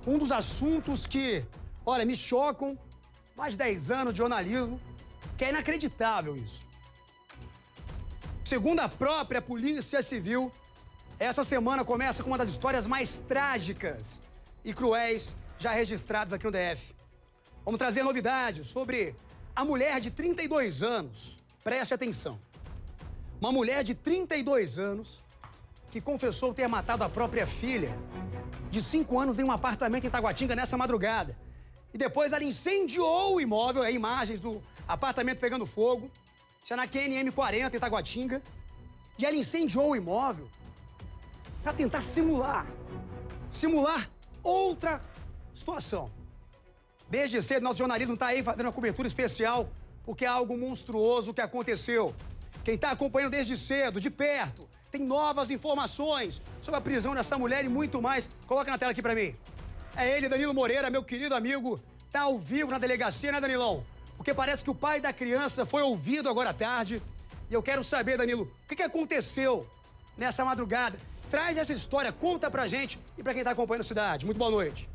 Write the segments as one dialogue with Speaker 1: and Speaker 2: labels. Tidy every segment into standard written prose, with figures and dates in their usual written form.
Speaker 1: um dos assuntos que, olha, me chocam, mais de 10 anos de jornalismo, que é inacreditável isso. Segundo a própria Polícia Civil, essa semana começa com uma das histórias mais trágicas e cruéis já registradas aqui no DF. Vamos trazer novidades sobre a mulher de 32 anos. Preste atenção. Uma mulher de 32 anos que confessou ter matado a própria filha de 5 anos em um apartamento em Taguatinga nessa madrugada. E depois ela incendiou o imóvel, imagens do apartamento pegando fogo. Isso é na QNM 40 em Taguatinga. E ela incendiou o imóvel para tentar simular outra situação. Desde cedo, nosso jornalismo está aí fazendo uma cobertura especial, porque é algo monstruoso que aconteceu. Quem está acompanhando desde cedo, de perto, tem novas informações sobre a prisão dessa mulher e muito mais. Coloca na tela aqui para mim. É ele, Danilo Moreira, meu querido amigo, tá ao vivo na delegacia, né, Danilão? Porque parece que o pai da criança foi ouvido agora à tarde. E eu quero saber, Danilo, o que aconteceu nessa madrugada? Traz essa história, conta pra gente e pra quem tá acompanhando a cidade. Muito boa noite.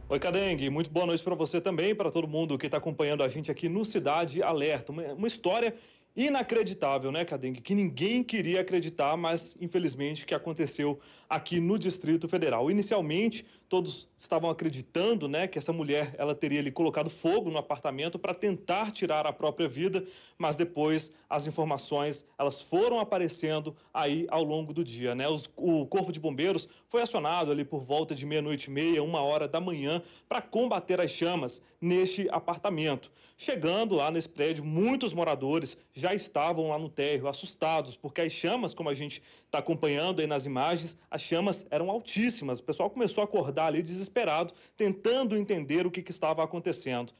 Speaker 2: Oi, Cadengue, muito boa noite para você também, para todo mundo que está acompanhando a gente aqui no Cidade Alerta. Uma história inacreditável, né, Cadengue? Que ninguém queria acreditar, mas infelizmente que aconteceu aqui no Distrito Federal. Inicialmente, todos estavam acreditando, né, que essa mulher ela teria ali colocado fogo no apartamento para tentar tirar a própria vida, mas depois as informações elas foram aparecendo aí ao longo do dia, né? O Corpo de Bombeiros foi acionado ali por volta de 00:30, 1h da manhã, para combater as chamas neste apartamento. Chegando lá nesse prédio, muitos moradores já estavam lá no térreo, assustados, porque as chamas, como a gente está acompanhando aí nas imagens, as chamas eram altíssimas. O pessoal começou a acordar ali desesperado, tentando entender o que estava acontecendo.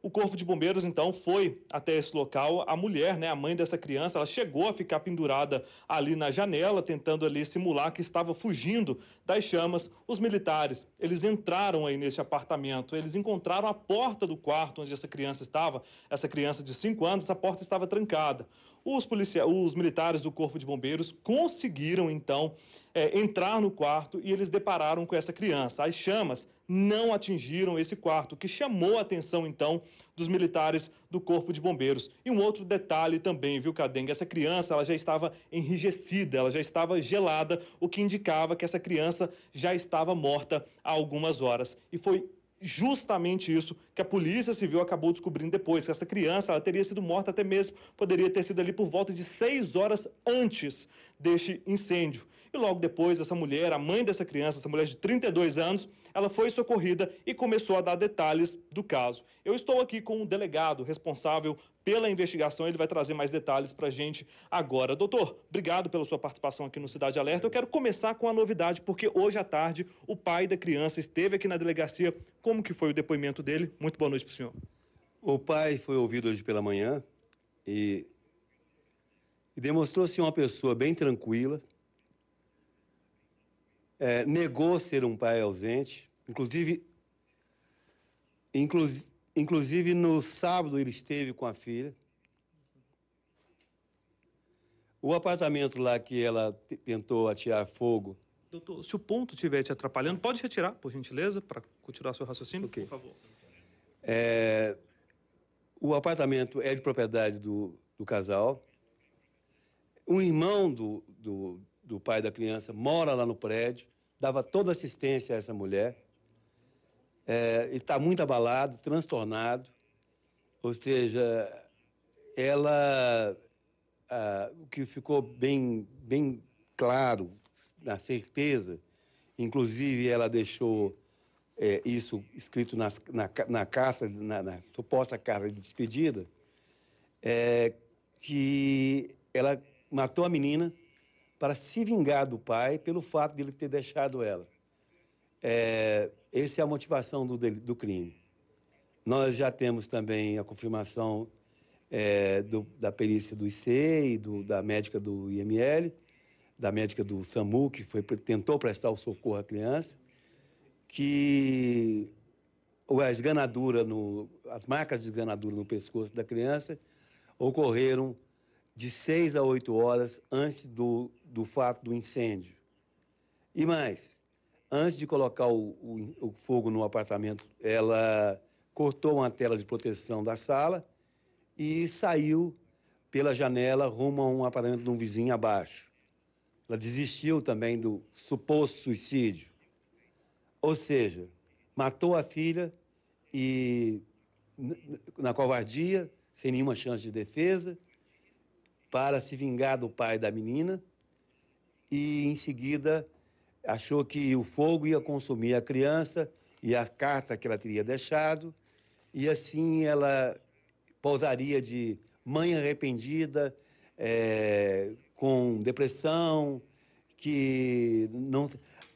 Speaker 2: O Corpo de Bombeiros, então, foi até esse local. A mulher, né, a mãe dessa criança, ela chegou a ficar pendurada ali na janela, tentando ali simular que estava fugindo das chamas. Os militares, eles entraram aí nesse apartamento, eles encontraram a porta do quarto onde essa criança estava, essa criança de 5 anos, essa porta estava trancada. Os militares do Corpo de Bombeiros conseguiram, então, entrar no quarto e eles depararam com essa criança. As chamas não atingiram esse quarto, o que chamou a atenção, então, dos militares do Corpo de Bombeiros. E um outro detalhe também, viu, Cadengue? Essa criança ela já estava enrijecida, ela já estava gelada, o que indicava que essa criança já estava morta há algumas horas. E foi justamente isso que a Polícia Civil acabou descobrindo depois, que essa criança ela teria sido morta até mesmo, poderia ter sido ali por volta de 6 horas antes deste incêndio. E logo depois, essa mulher, a mãe dessa criança, essa mulher de 32 anos, ela foi socorrida e começou a dar detalhes do caso. Eu estou aqui com o delegado responsável pela investigação, ele vai trazer mais detalhes para a gente agora. Doutor, obrigado pela sua participação aqui no Cidade Alerta. Eu quero começar com a novidade, porque hoje à tarde o pai da criança esteve aqui na delegacia. Como que foi o depoimento dele? Muito boa noite para o senhor.
Speaker 3: O pai foi ouvido hoje pela manhã e demonstrou-se uma pessoa bem tranquila, negou ser um pai ausente, inclusive no sábado ele esteve com a filha. O apartamento lá que ela tentou atear fogo.
Speaker 2: Doutor, se o ponto estiver te atrapalhando, pode retirar, por gentileza, para continuar seu raciocínio,
Speaker 3: okay.
Speaker 2: Por favor.
Speaker 3: O apartamento é de propriedade do casal. Um irmão do pai da criança mora lá no prédio, dava toda assistência a essa mulher. E está muito abalado, transtornado. Ou seja, o que ficou bem claro, na certeza, inclusive ela deixou isso escrito na carta, na suposta carta de despedida, que ela matou a menina para se vingar do pai pelo fato de ele ter deixado ela. Essa é a motivação do crime. Nós já temos também a confirmação da perícia do IC e da médica do IML, da médica do SAMU, que tentou prestar o socorro à criança, que as marcas de esganadura no pescoço da criança ocorreram de 6 a 8 horas antes do fato do incêndio. E mais, antes de colocar o fogo no apartamento, ela cortou uma tela de proteção da sala e saiu pela janela rumo a um apartamento de um vizinho abaixo. Ela desistiu também do suposto suicídio. Ou seja, matou a filha e, na covardia, sem nenhuma chance de defesa, para se vingar do pai da menina e, em seguida, achou que o fogo ia consumir a criança e a carta que ela teria deixado, e assim ela pousaria de mãe arrependida, com depressão,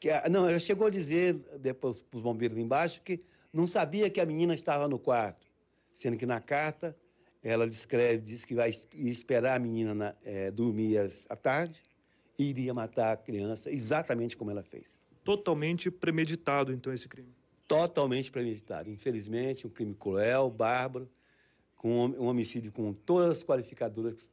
Speaker 3: ela chegou a dizer depois para os bombeiros embaixo que não sabia que a menina estava no quarto, sendo que na carta ela diz que vai esperar a menina dormir à tarde e iria matar a criança exatamente como ela fez.
Speaker 2: Totalmente premeditado, então, esse crime?
Speaker 3: Totalmente premeditado. Infelizmente, um crime cruel, bárbaro, com um homicídio com todas as qualificadoras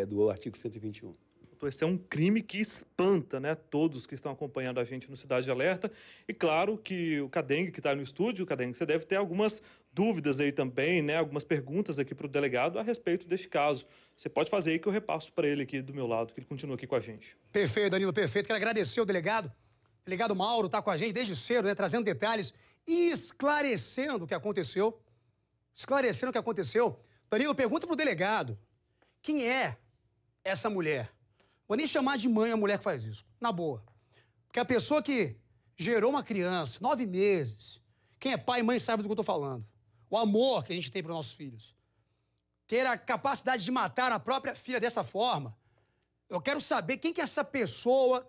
Speaker 3: do artigo 121.
Speaker 2: Esse é um crime que espanta, né, todos que estão acompanhando a gente no Cidade de Alerta. E claro que o Cadengue, que está no estúdio, Cadengue, você deve ter algumas dúvidas aí também, né, algumas perguntas aqui para o delegado a respeito deste caso. Você pode fazer aí que eu repasso para ele aqui do meu lado, que ele continua aqui com a gente.
Speaker 1: Perfeito, Danilo, perfeito. Quero agradecer ao delegado. O delegado Mauro está com a gente desde cedo, né, trazendo detalhes e esclarecendo o que aconteceu. Esclarecendo o que aconteceu. Danilo, pergunta para o delegado quem é essa mulher. Vou nem chamar de mãe a mulher que faz isso, na boa. Porque a pessoa que gerou uma criança, 9 meses, quem é pai e mãe sabe do que eu estou falando. O amor que a gente tem para os nossos filhos. Ter a capacidade de matar a própria filha dessa forma. Eu quero saber quem que é essa pessoa.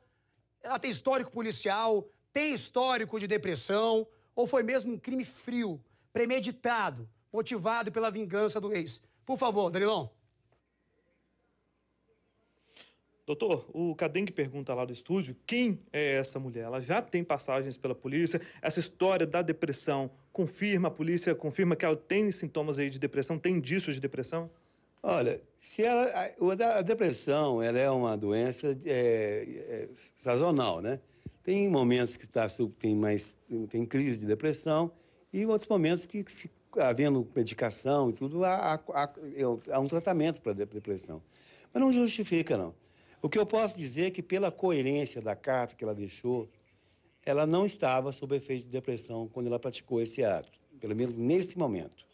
Speaker 1: Ela tem histórico policial, tem histórico de depressão, ou foi mesmo um crime frio, premeditado, motivado pela vingança do ex. Por favor, Danilão.
Speaker 2: Doutor, o Cadengue pergunta lá do estúdio quem é essa mulher. Ela já tem passagens pela polícia. Essa história da depressão confirma, a polícia confirma que ela tem sintomas aí de depressão, tem indícios de depressão?
Speaker 3: Olha, a depressão ela é uma doença sazonal, né? Tem momentos que tem crise de depressão e outros momentos que havendo medicação e tudo, há um tratamento para a depressão. Mas não justifica, não. O que eu posso dizer é que, pela coerência da carta que ela deixou, ela não estava sob efeito de depressão quando ela praticou esse ato, pelo menos nesse momento.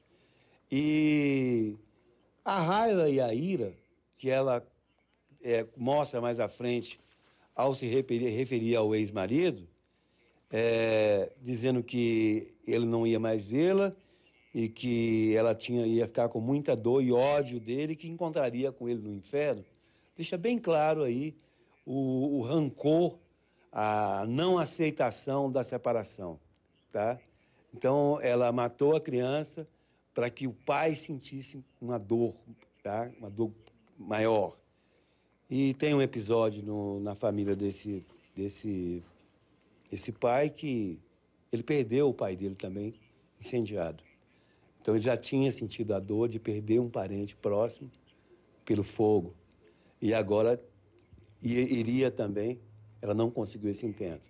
Speaker 3: E a raiva e a ira que ela mostra mais à frente ao se referir ao ex-marido, dizendo que ele não ia mais vê-la e que ela ia ficar com muita dor e ódio dele, que encontraria com ele no inferno, deixa bem claro aí o rancor, a não aceitação da separação, tá? Então, ela matou a criança para que o pai sentisse uma dor, tá? Uma dor maior. E tem um episódio na família desse pai que ele perdeu o pai dele também incendiado. Então, ele já tinha sentido a dor de perder um parente próximo pelo fogo. E agora iria também, ela não conseguiu esse intento,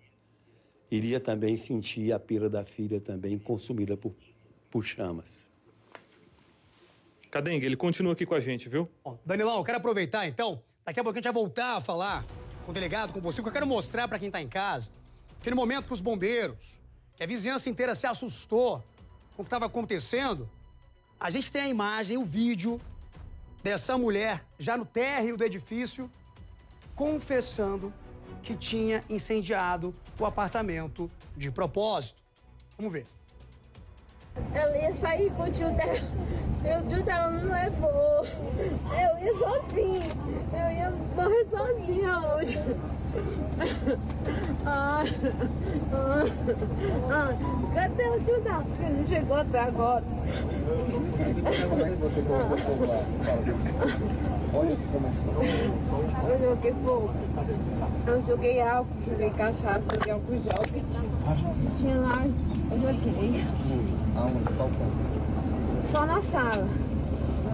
Speaker 3: iria também sentir a perda da filha também consumida por chamas.
Speaker 2: Cadengue, ele continua aqui com a gente, viu?
Speaker 1: Bom, Danilão, eu quero aproveitar então, daqui a pouco a gente vai voltar a falar com o delegado, com você, porque eu quero mostrar para quem está em casa, aquele momento que os bombeiros, que a vizinhança inteira se assustou com o que estava acontecendo. A gente tem a imagem, o vídeo dessa mulher já no térreo do edifício, confessando que tinha incendiado o apartamento de propósito. Vamos ver.
Speaker 4: Ela ia sair com o tio dela. O tio dela me levou. Eu ia sozinha. Eu ia morrer sozinha hoje. Cadê o tio dela? Porque não chegou até agora.
Speaker 5: Como é que você colocou lá? Onde que começou?
Speaker 4: Eu joguei fogo. Eu joguei álcool, joguei cachaça, joguei álcool gel que tinha lá. Eu joguei.
Speaker 5: Aonde? Qual ponto?
Speaker 4: Só na sala.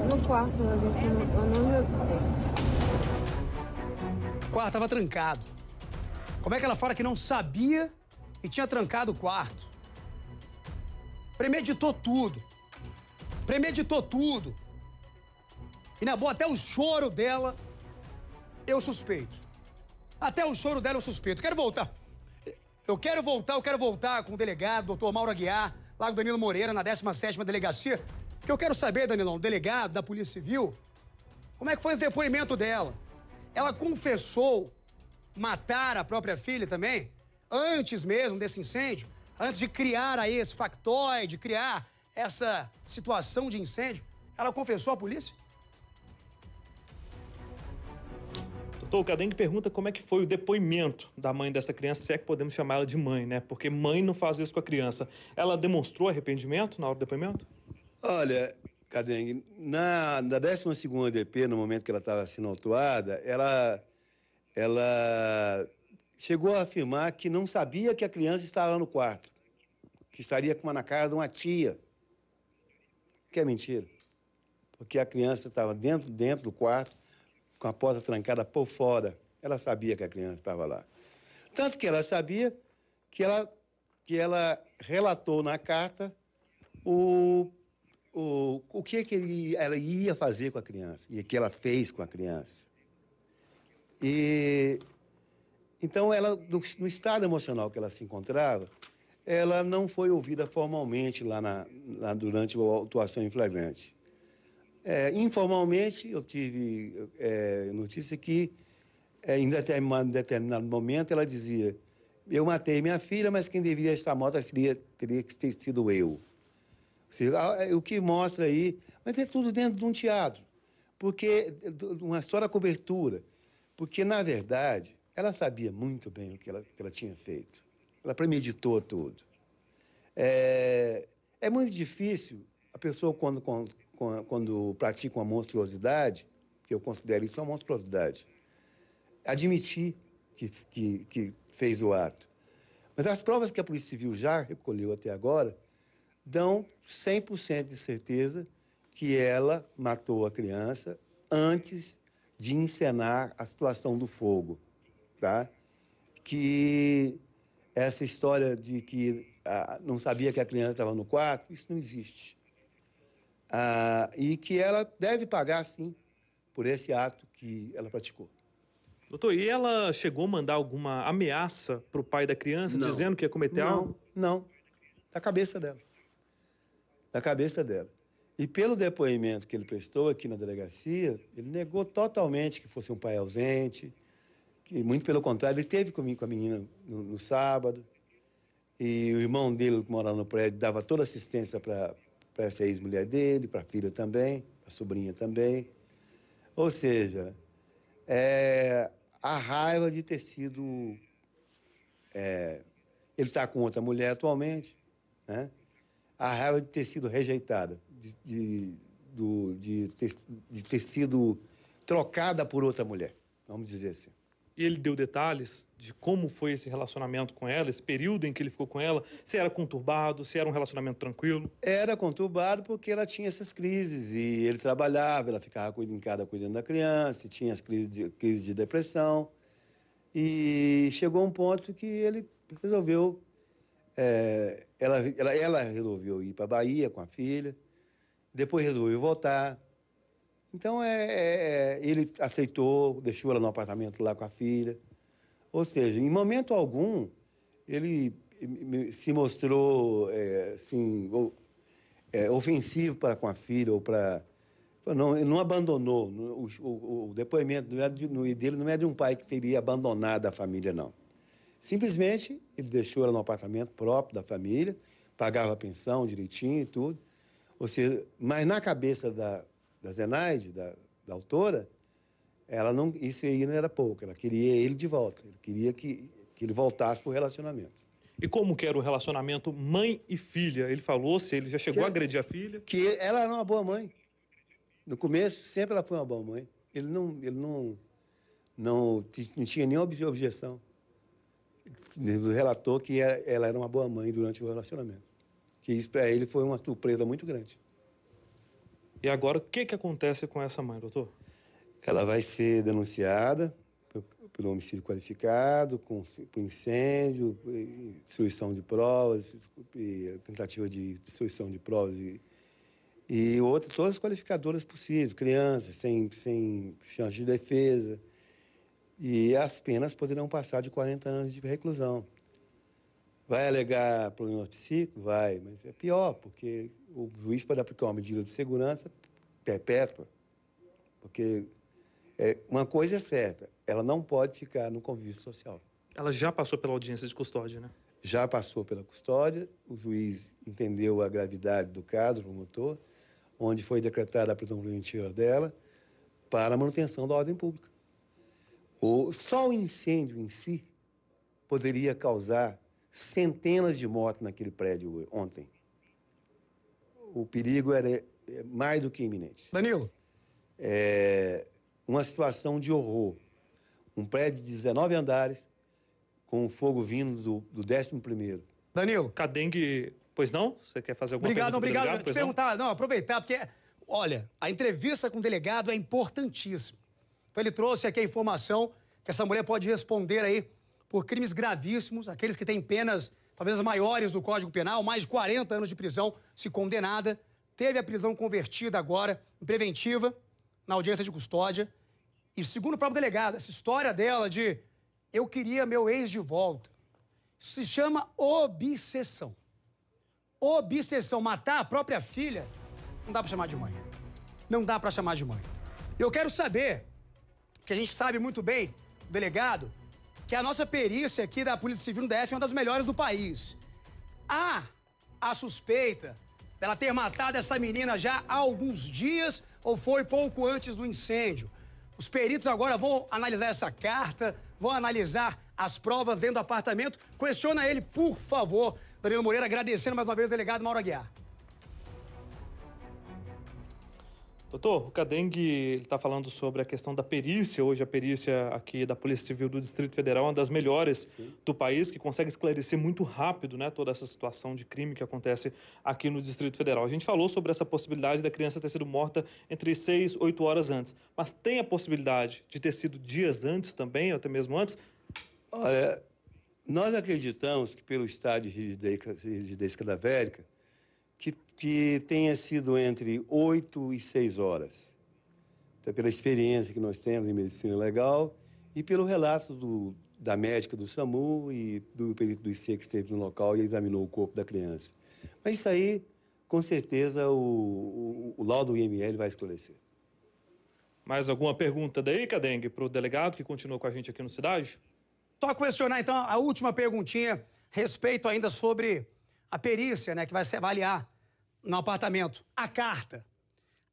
Speaker 4: No quarto, a gente não joguei.
Speaker 1: O quarto estava trancado. Como é que ela fala que não sabia e tinha trancado o quarto? Premeditou tudo. Premeditou tudo. E na boa, até o choro dela, eu suspeito. Até o choro dela eu suspeito. Eu quero voltar com o delegado, doutor Mauro Aguiar, lá com o Danilo Moreira, na 17ª Delegacia. Porque eu quero saber, Danilão, delegado da Polícia Civil, como é que foi esse depoimento dela? Ela confessou matar a própria filha também? Antes mesmo desse incêndio? Antes de criar aí esse factoide, criar essa situação de incêndio? Ela confessou à polícia?
Speaker 2: Doutor, o Cadengue pergunta como é que foi o depoimento da mãe dessa criança, se é que podemos chamar ela de mãe, né? Porque mãe não faz isso com a criança. Ela demonstrou arrependimento na hora do depoimento?
Speaker 3: Olha, Cadengue, na 12ª DP, no momento que ela estava sendo autuada, ela chegou a afirmar que não sabia que a criança estava no quarto, que estaria na casa de uma tia, que é mentira, porque a criança estava dentro do quarto, com a porta trancada por fora. Ela sabia que a criança estava lá. Tanto que ela sabia que ela relatou na carta o que ela ia fazer com a criança e o que ela fez com a criança. E então, ela, no estado emocional que ela se encontrava, ela não foi ouvida formalmente lá durante a autuação em flagrante. Informalmente, eu tive notícia que, em determinado momento, ela dizia: eu matei minha filha, mas quem deveria estar morta teria que ter sido eu. O que mostra aí, mas é tudo dentro de um teatro, porque uma história cobertura, porque, na verdade, ela sabia muito bem o que ela tinha feito. Ela premeditou tudo. É muito difícil a pessoa, quando pratica uma monstruosidade, que eu considero isso uma monstruosidade, admitir que fez o ato. Mas as provas que a Polícia Civil já recolheu até agora dão 100% de certeza que ela matou a criança antes de encenar a situação do fogo, tá? Que essa história de que não sabia que a criança estava no quarto, isso não existe. E que ela deve pagar, sim, por esse ato que ela praticou.
Speaker 2: Doutor, e ela chegou a mandar alguma ameaça para o pai da criança,
Speaker 3: Não.
Speaker 2: dizendo que ia cometer algo?
Speaker 3: Não, da cabeça dela. Da cabeça dela. E pelo depoimento que ele prestou aqui na delegacia, ele negou totalmente que fosse um pai ausente, que, muito pelo contrário, ele esteve comigo com a menina no sábado, e o irmão dele, que morava no prédio, dava toda assistência para essa ex-mulher dele, para a filha também, para a sobrinha também. Ou seja, a raiva de ter sido... ele está com outra mulher atualmente, né? A raiva de ter sido rejeitada, de ter sido trocada por outra mulher, vamos dizer assim.
Speaker 2: E ele deu detalhes de como foi esse relacionamento com ela, esse período em que ele ficou com ela, se era conturbado, se era um relacionamento tranquilo?
Speaker 3: Era conturbado porque ela tinha essas crises, e ele trabalhava, ela ficava em casa cuidando da criança, tinha as crises de depressão, e chegou um ponto que ele resolveu... ela resolveu ir para a Bahia com a filha, depois resolveu voltar. Então, ele aceitou, deixou ela no apartamento lá com a filha. Ou seja, em momento algum, ele se mostrou ofensivo para com a filha, ou para... Ele não abandonou. O depoimento dele não é de um pai que teria abandonado a família, não. Simplesmente, ele deixou ela no apartamento próprio da família, pagava a pensão direitinho e tudo. Ou seja, mas na cabeça da Zenaide, da autora, isso aí não era pouco. Ela queria ele de volta. Ele queria que ele voltasse para o relacionamento.
Speaker 2: E como que era o relacionamento mãe e filha? Ele falou se ele já chegou a agredir a filha?
Speaker 3: Que ela era uma boa mãe. No começo, sempre ela foi uma boa mãe. Ele não tinha nenhuma objeção. Ele relatou que ela era uma boa mãe durante o relacionamento. Que isso, para ele, foi uma surpresa muito grande.
Speaker 2: E agora, o que acontece com essa mãe, doutor?
Speaker 3: Ela vai ser denunciada pelo homicídio qualificado, por incêndio, destruição de provas, tentativa de destruição de provas e outras, todas as qualificadoras possíveis, crianças, sem chance de defesa. E as penas poderão passar de 40 anos de reclusão. Vai alegar problemas psíquicos? Vai, mas é pior, porque o juiz pode aplicar uma medida de segurança perpétua. Porque uma coisa é certa, ela não pode ficar no convívio social.
Speaker 2: Ela já passou pela audiência de custódia, né?
Speaker 3: Já passou pela custódia, o juiz entendeu a gravidade do caso, o promotor, onde foi decretada a prisão preventiva dela para a manutenção da ordem pública. Só o incêndio em si poderia causar centenas de mortes naquele prédio ontem. O perigo era mais do que iminente.
Speaker 1: Danilo.
Speaker 3: Uma situação de horror. Um prédio de 19 andares, com o fogo vindo do 11º.
Speaker 1: Danilo.
Speaker 2: Cadengue, pois não? Você quer fazer alguma
Speaker 1: Obrigado.
Speaker 2: pergunta?
Speaker 1: Obrigado. Te perguntar, não, aproveitar, porque, olha, a entrevista com o delegado é importantíssima. Então ele trouxe aqui a informação que essa mulher pode responder aí por crimes gravíssimos, aqueles que têm penas talvez as maiores do Código Penal, mais de 40 anos de prisão, se condenada. Teve a prisão convertida agora em preventiva, na audiência de custódia. E segundo o próprio delegado, essa história dela de eu queria meu ex de volta, isso se chama obsessão. Obsessão, matar a própria filha, não dá pra chamar de mãe. Não dá pra chamar de mãe. Eu quero saber, que a gente sabe muito bem, o delegado, que a nossa perícia aqui da Polícia Civil no DF é uma das melhores do país. Há a suspeita dela ter matado essa menina já há alguns dias ou foi pouco antes do incêndio. Os peritos agora vão analisar essa carta, vão analisar as provas dentro do apartamento. Questiona ele, por favor, Danilo Moreira, agradecendo mais uma vez o delegado Mauro Aguiar.
Speaker 2: Doutor, o Cadengue está falando sobre a questão da perícia. Hoje a perícia aqui da Polícia Civil do Distrito Federal é uma das melhores do país, que consegue esclarecer muito rápido, né, toda essa situação de crime que acontece aqui no Distrito Federal. A gente falou sobre essa possibilidade da criança ter sido morta entre 6 e 8 horas antes. Mas tem a possibilidade de ter sido dias antes também, ou até mesmo antes?
Speaker 3: Olha, nós acreditamos que pelo estado de rigidez cadavérica, que tenha sido entre 8 e 6 horas. Então, pela experiência que nós temos em medicina legal e pelo relato da médica do SAMU e do perito do IC que esteve no local e examinou o corpo da criança. Mas isso aí, com certeza, o laudo do IML vai esclarecer.
Speaker 2: Mais alguma pergunta daí, Cadengue, para o delegado que continua com a gente aqui no Cidade?
Speaker 1: Só questionar, então, a última perguntinha, respeito ainda sobre a perícia, né, que vai se avaliar no apartamento. A carta.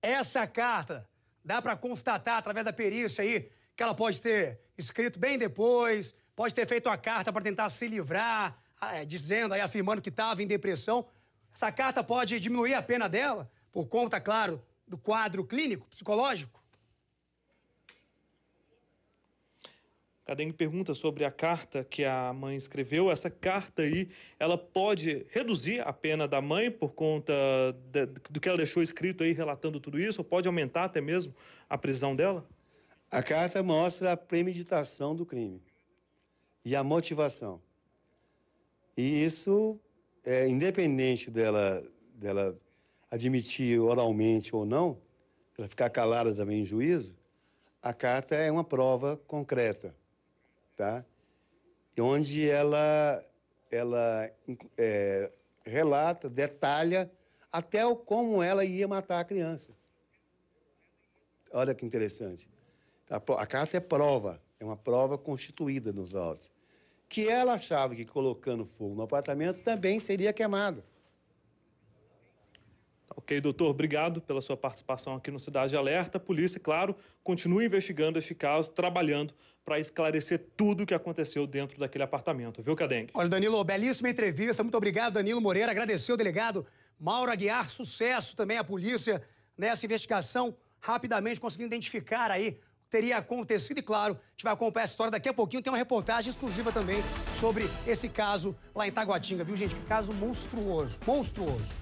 Speaker 1: Essa carta, dá para constatar através da perícia aí que ela pode ter escrito bem depois, pode ter feito a carta para tentar se livrar, dizendo aí, afirmando que estava em depressão. Essa carta pode diminuir a pena dela, por conta, claro, do quadro clínico, psicológico?
Speaker 2: Cadengue pergunta sobre a carta que a mãe escreveu. Essa carta aí, ela pode reduzir a pena da mãe por conta do que ela deixou escrito aí, relatando tudo isso? Ou pode aumentar até mesmo a prisão dela?
Speaker 3: A carta mostra a premeditação do crime e a motivação. E isso, independente dela admitir oralmente ou não, ela ficar calada também em juízo, a carta é uma prova concreta. Tá? Onde ela relata, detalha até como ela ia matar a criança. Olha que interessante. A carta é prova, é uma prova constituída nos autos. Que ela achava que colocando fogo no apartamento também seria queimada.
Speaker 2: Ok, doutor, obrigado pela sua participação aqui no Cidade Alerta. A polícia, claro, continua investigando este caso, trabalhando para esclarecer tudo o que aconteceu dentro daquele apartamento. Viu, Cadengue?
Speaker 1: Olha, Danilo, belíssima entrevista. Muito obrigado, Danilo Moreira. Agradecer ao delegado Mauro Aguiar. Sucesso também à polícia nessa investigação. Rapidamente conseguindo identificar aí o que teria acontecido. E, claro, a gente vai acompanhar essa história daqui a pouquinho. Tem uma reportagem exclusiva também sobre esse caso lá em Taguatinga, viu, gente? Que caso monstruoso. Monstruoso.